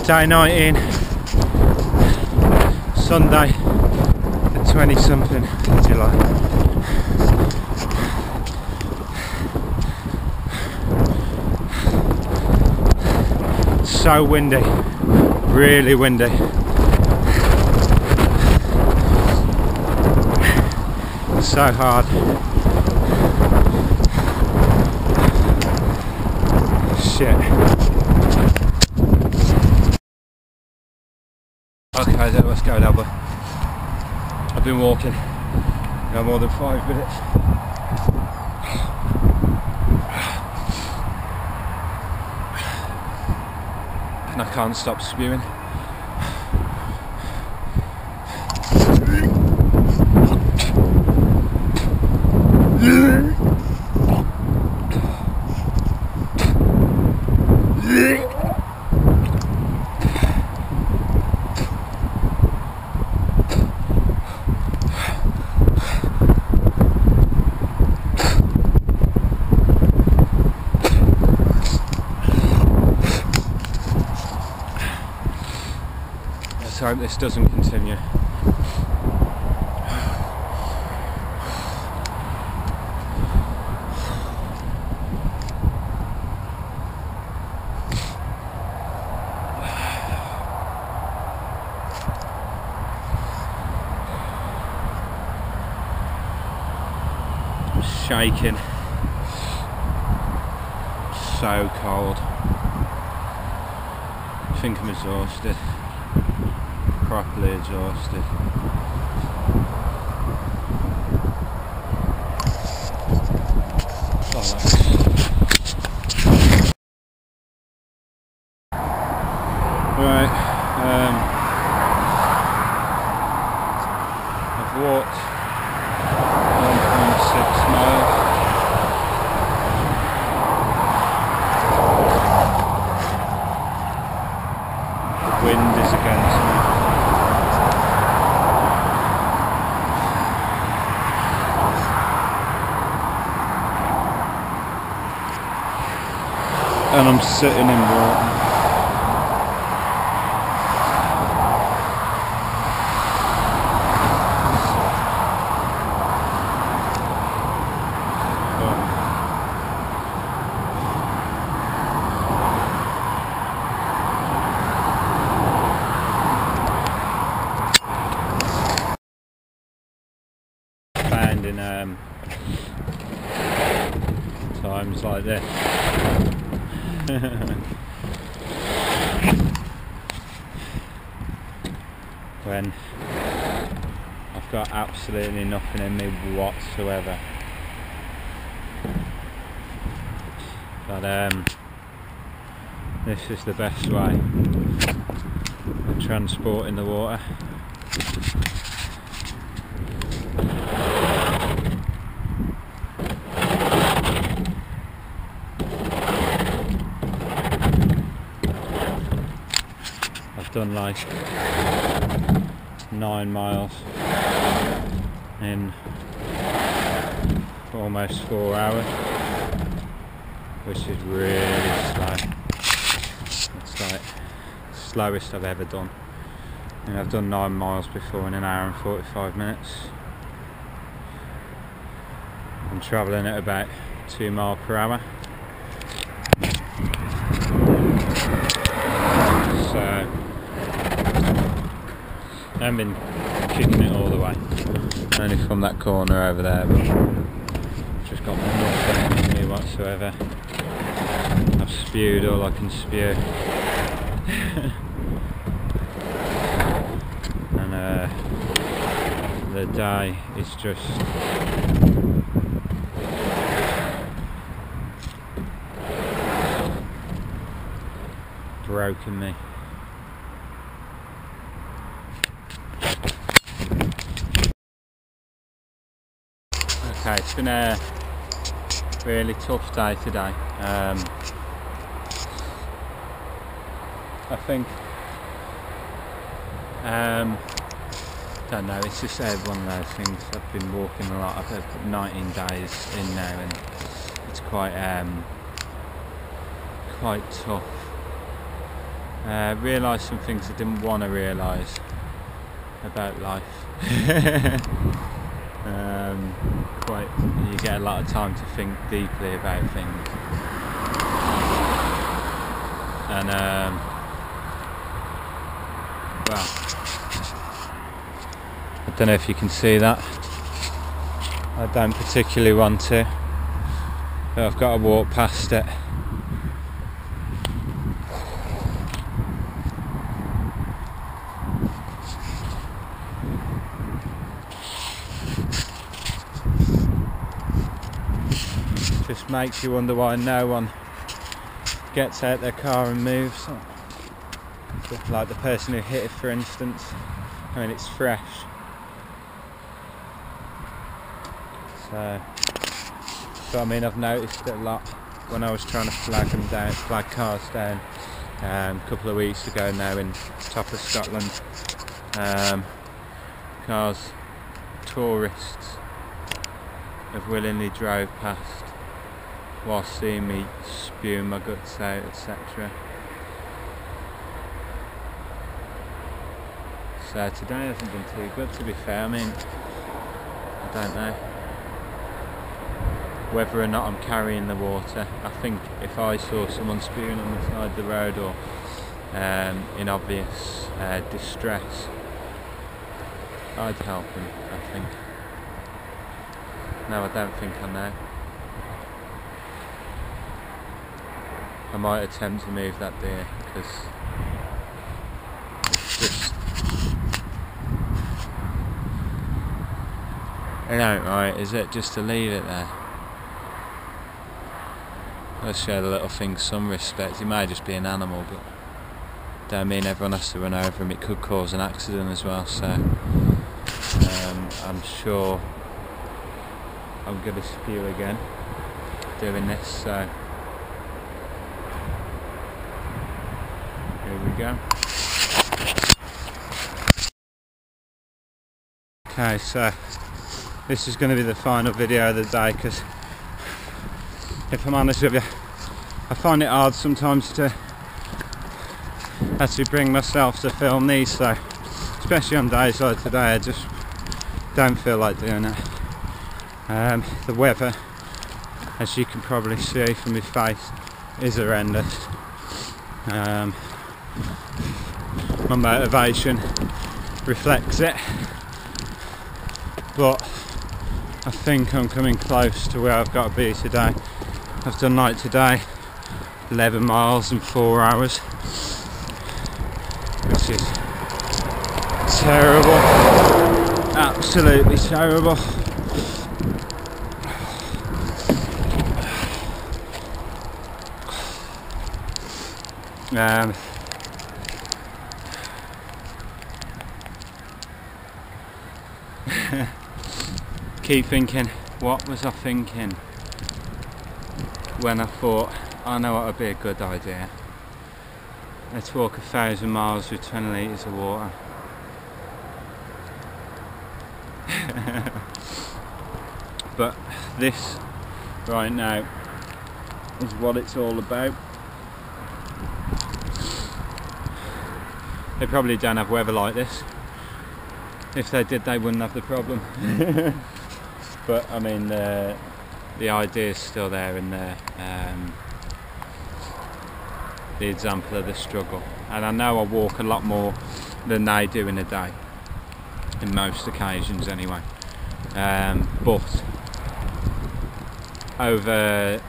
Day 19, Sunday, the 20-something of July. So windy, really windy. So hard. Shit. Okay, let's go now, but I've been walking no more than 5 minutes. And I can't stop spewing. Let's hope this doesn't continue. I'm shaking. So cold. I think I'm exhausted. Properly exhausted. Right, I've walked 1.6 miles. The wind is against me. And I'm sitting in water. Found in times like this. When I've got absolutely nothing in me whatsoever. But this is the best way of transporting the water. I've done like 9 miles in almost 4 hours, which is really slow. It's like the slowest I've ever done. And I've done 9 miles before in an hour and 45 minutes. I'm travelling at about 2 miles per hour. So I haven't been kicking it all the way, only from that corner over there, but I've just got nothing in me whatsoever. I've spewed all I can spew. And the day is just broken me. Okay, it's been a really tough day today. I think don't know, it's just one of those things. I've been walking a lot. I've had 19 days in now, and it's quite tough realised some things I didn't want to realise about life. You get a lot of time to think deeply about things, and well, I don't know if you can see that. I don't particularly want to, but I've got to walk past it. Just makes you wonder why no one gets out their car and moves. Like the person who hit it, for instance. I mean, it's fresh. So, but I mean, I've noticed it a lot when I was trying to flag cars down a couple of weeks ago now in top of Scotland. Cars, tourists have willingly drove past whilst seeing me spewing my guts out, etc. So today hasn't been too good, to be fair. I mean, I don't know whether or not I'm carrying the water. I think if I saw someone spewing on the side of the road or in obvious distress, I'd help him, I think. No, I don't think I know. I might attempt to move that deer, because it's just, it ain't right, is it, just to leave it there? Let's show the little thing some respect. It may just be an animal, but don't mean everyone has to run over him. It could cause an accident as well, so I'm sure I'm going to spew again doing this, so here we go. Okay, so this is going to be the final video of the day, because if I'm honest with you, I find it hard sometimes to actually bring myself to film these, so especially on days like today I just don't feel like doing it. The weather, as you can probably see from my face, is horrendous. My motivation reflects it, but I think I'm coming close to where I've got to be today. I've done, like today, 11 miles in 4 hours, which is terrible, absolutely terrible. Keep thinking, what was I thinking when I thought, I know what would be a good idea. Let's walk 1,000 miles with 20 litres of water. But this, right now, is what it's all about. They probably don't have weather like this. If they did, they wouldn't have the problem. But I mean, the idea is still there in there. The example of the struggle. And I know I walk a lot more than they do in a day, in most occasions anyway. But over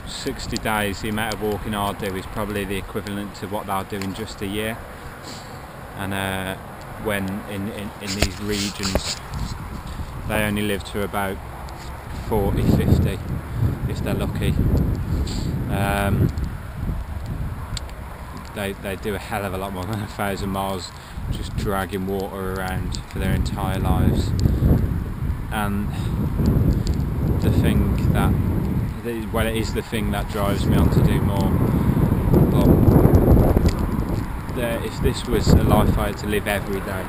60 days, the amount of walking I'll do is probably the equivalent to what they'll do in just a year. And when in these regions, they only live to about 40, 50 if they're lucky. They do a hell of a lot more than 1,000 miles just dragging water around for their entire lives. And the thing that, well, it is the thing that drives me on to do more. But if this was a life I had to live every day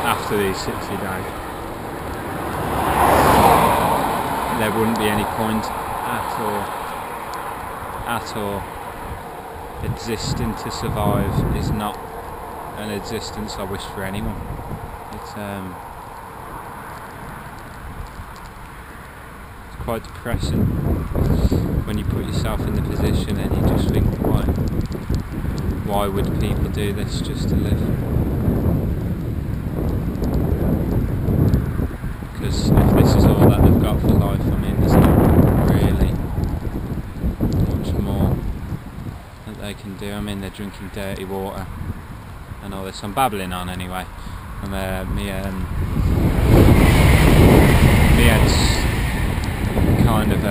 after these 60 days, there wouldn't be any point at all existing to survive is not an existence I wish for anyone. It's quite depressing when you put yourself in the position and you just think, why would people do this just to live? Because if this is all that they've got for life, I mean, there's not really much more that they can do. I mean, they're drinking dirty water and all this. I'm babbling on anyway. Me head's kind of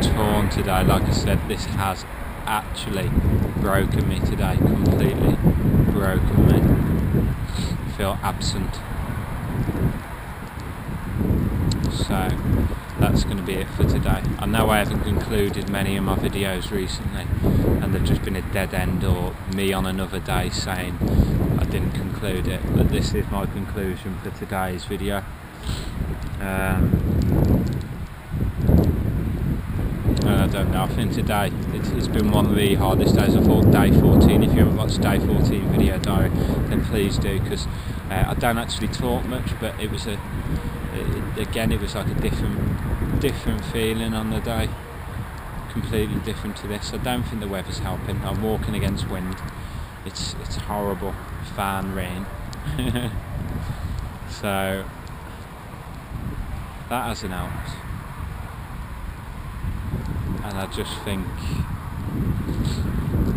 torn today. Like I said, this has actually broken me today, completely broken me. I feel absent. So that's going to be it for today. I know I haven't concluded many of my videos recently, and they've just been a dead end or me on another day saying I didn't conclude it, but this is my conclusion for today's video. I don't know, I think today it's been one of the hardest days. I thought day 14, if you haven't watched day 14 video diary, then please do, because I don't actually talk much, but it was again, it was like a different feeling on the day, completely different to this. I don't think the weather's helping. I'm walking against wind. It's horrible, fan rain. So that hasn't helped, and I just think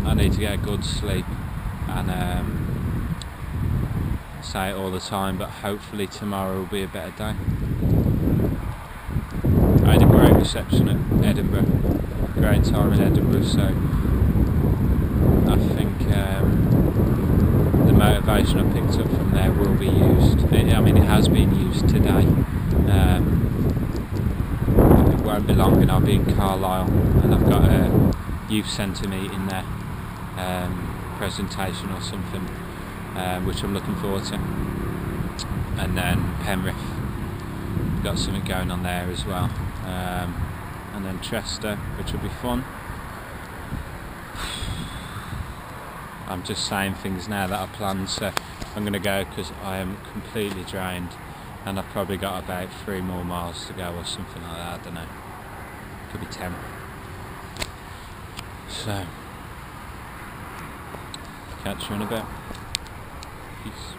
I need to get a good sleep, and say it all the time, but hopefully tomorrow will be a better day. I had a great reception at Edinburgh, great time in Edinburgh, so I think the motivation I picked up from there will be used. I mean, it has been used today. It won't be long and I'll be in Carlisle, and I've got a youth centre meeting there, presentation or something, which I'm looking forward to. And then Penrith, got something going on there as well. And then Chester, which will be fun. I'm just saying things now that I planned, so I'm going to go because I am completely drained, and I've probably got about 3 more miles to go or something like that. I don't know, could be 10. So catch you in a bit. Peace.